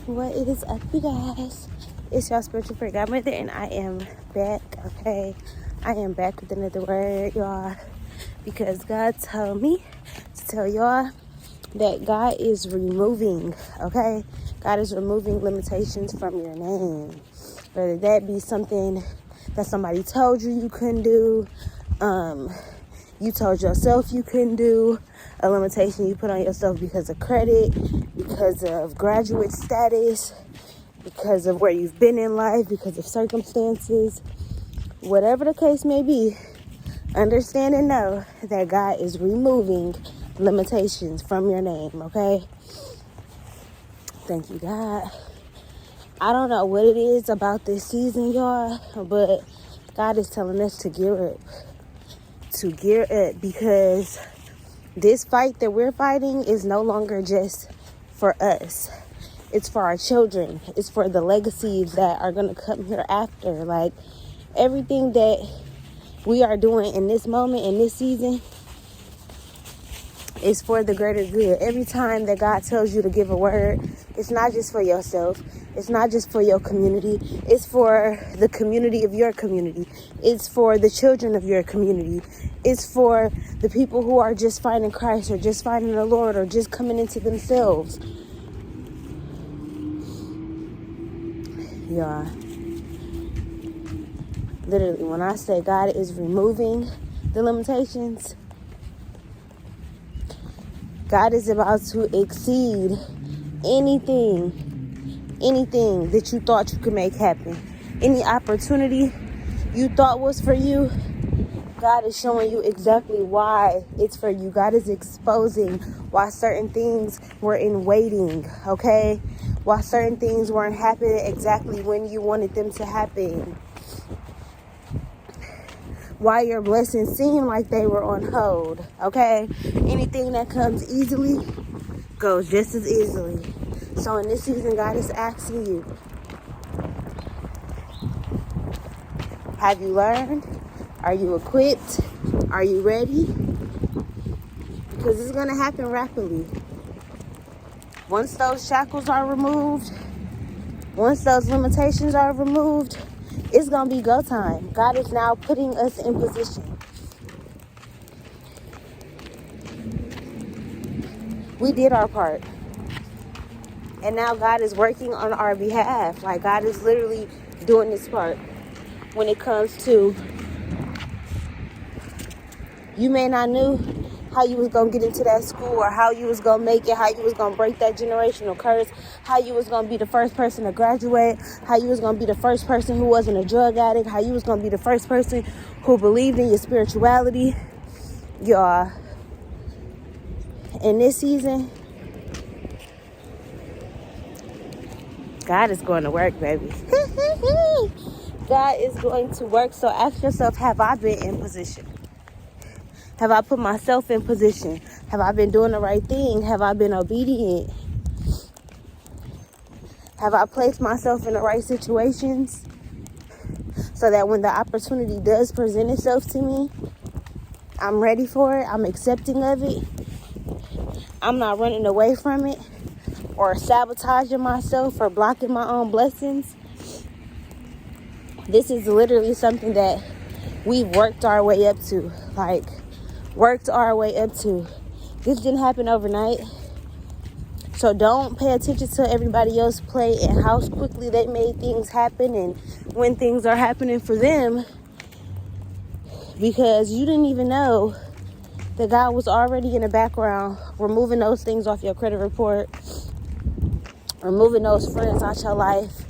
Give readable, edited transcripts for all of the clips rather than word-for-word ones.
What is up, you guys? It's your spiritual prayer godmother, and I am back, okay? I am back with another word, y'all, because God told me to tell y'all that God is removing, okay? God is removing limitations from your name. Whether that be something that somebody told you you couldn't do, you told yourself you couldn't do, a limitation you put on yourself because of credit, because of graduate status, because of where you've been in life, because of circumstances, whatever the case may be, understand and know that God is removing limitations from your name, okay? Thank you, God. I don't know what it is about this season, y'all, but God is telling us to gear up. To gear up, because this fight that we're fighting is no longer just for us. It's for our children. It's for the legacies that are going to come here after. Like, everything that we are doing in this moment, in this season, is for the greater good. Every time that God tells you to give a word, it's not just for yourself. It's not just for your community. It's for the community of your community. It's for the children of your community. It's for the people who are just finding Christ, or just finding the Lord, or just coming into themselves. Yeah. Literally, when I say God is removing the limitations, God is about to exceed anything that you thought you could make happen. Any opportunity you thought was for you, God is showing you exactly why it's for you. God is exposing why certain things were in waiting, okay? Why certain things weren't happening exactly when you wanted them to happen. Why your blessings seem like they were on hold, okay? Anything that comes easily goes just as easily. So in this season, God is asking you, have you learned? Are you equipped? Are you ready? Because it's going to happen rapidly. Once those shackles are removed, once those limitations are removed, it's going to be go time. God is now putting us in position. We did our part. And now God is working on our behalf. Like, God is literally doing this part. When it comes to, you may not knew how you was going to get into that school, or how you was going to make it, how you was going to break that generational curse, how you was going to be the first person to graduate, how you was going to be the first person who wasn't a drug addict, how you was going to be the first person who believed in your spirituality. Y'all, in this season, God is going to work, baby. God is going to work. So ask yourself, have I been in position? Have I put myself in position? Have I been doing the right thing? Have I been obedient? Have I placed myself in the right situations so that when the opportunity does present itself to me, I'm ready for it, I'm accepting of it, I'm not running away from it or sabotaging myself or blocking my own blessings? This is literally something that we've worked our way up to. This didn't happen overnight. So don't pay attention to everybody else play and how quickly they made things happen and when things are happening for them, because you didn't even know that God was already in the background removing those things off your credit report, removing those friends out your life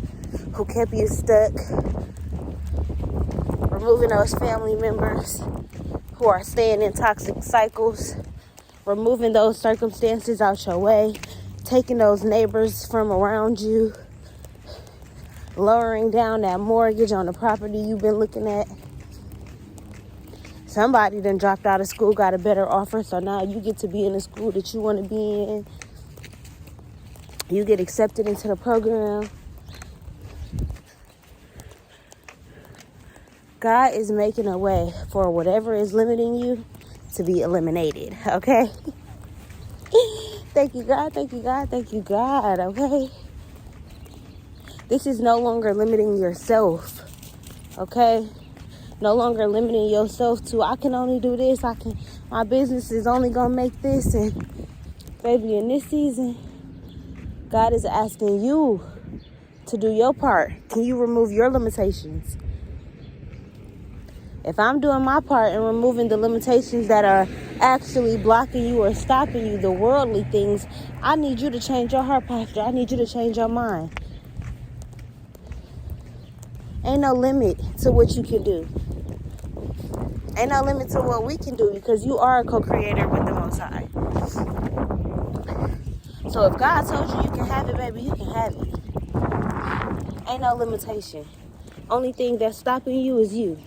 who kept you stuck, removing those family members who are staying in toxic cycles, removing those circumstances out your way, taking those neighbors from around you, lowering down that mortgage on the property you've been looking at. Somebody done dropped out of school, got a better offer, so now you get to be in the school that you want to be in. You get accepted into the program. God is making a way for whatever is limiting you to be eliminated, okay? Thank you, God. Thank you, God. Thank you, God, okay? This is no longer limiting yourself, okay? No longer limiting yourself to, I can only do this, my business is only gonna make this. And baby, in this season, God is asking you to do your part. Can you remove your limitations? If I'm doing my part and removing the limitations that are actually blocking you or stopping you, the worldly things, I need you to change your heart posture. I need you to change your mind. Ain't no limit to what you can do. Ain't no limit to what we can do, because you are a co-creator with the Most High. So if God told you can have it, baby, you can have it. Ain't no limitation. Only thing that's stopping you is you.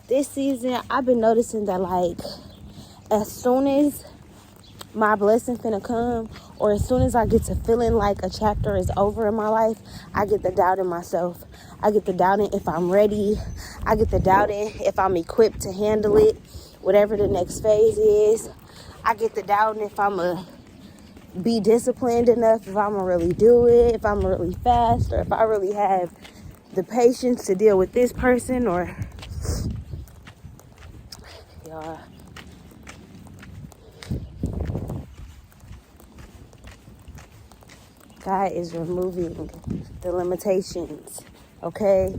This season, I've been noticing that, like, as soon as my blessing finna come, or as soon as I get to feeling like a chapter is over in my life, I get the doubt in myself. I get the doubting if I'm ready. I get the doubting if I'm equipped to handle it, whatever the next phase is. I get the doubting if I'm a be disciplined enough, if I'm gonna really do it, if I'm really fast, or if I really have the patience to deal with this person, or y'all. God is removing the limitations, okay?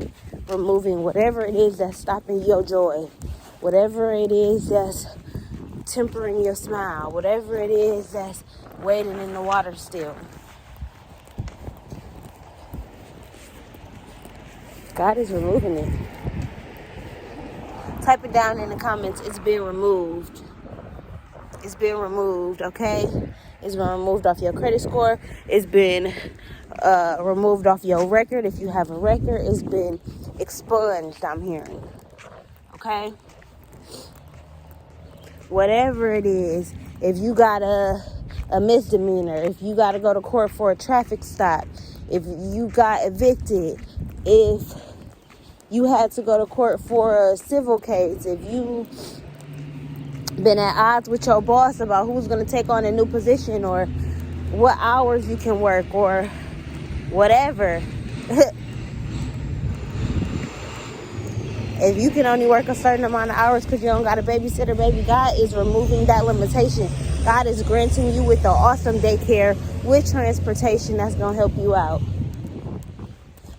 Removing whatever it is that's stopping your joy, whatever it is that's tempering your smile, whatever it is that's waiting in the water still. God is removing it. Type it down in the comments. It's been removed. It's been removed, okay? It's been removed off your credit score. It's been removed off your record. If you have a record, it's been expunged, I'm hearing. Okay? Whatever it is, if you got a misdemeanor, if you got to go to court for a traffic stop, if you got evicted, if you had to go to court for a civil case, if you been at odds with your boss about who's going to take on a new position, or what hours you can work, or whatever. If you can only work a certain amount of hours because you don't got a babysitter, baby, God is removing that limitation. God is granting you with the awesome daycare with transportation that's going to help you out,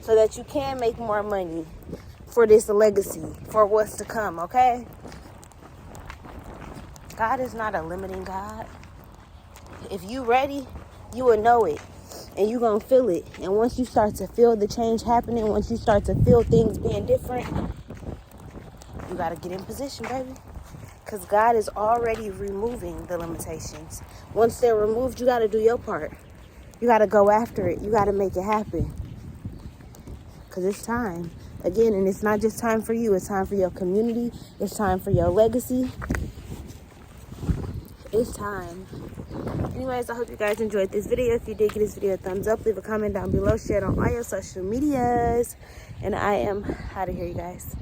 so that you can make more money for this legacy, for what's to come, okay? God is not a limiting God. If you ready, you will know it, and you gonna feel it. And once you start to feel the change happening, once you start to feel things being different, you gotta get in position, baby. Because God is already removing the limitations. Once they're removed, you gotta do your part. You gotta go after it. You gotta make it happen. Because it's time. Again, and it's not just time for you. It's time for your community. It's time for your legacy. It's time. Anyways, I hope you guys enjoyed this video. If you did, give this video a thumbs up. Leave a comment down below. Share it on all your social medias. And I am out of here, you guys.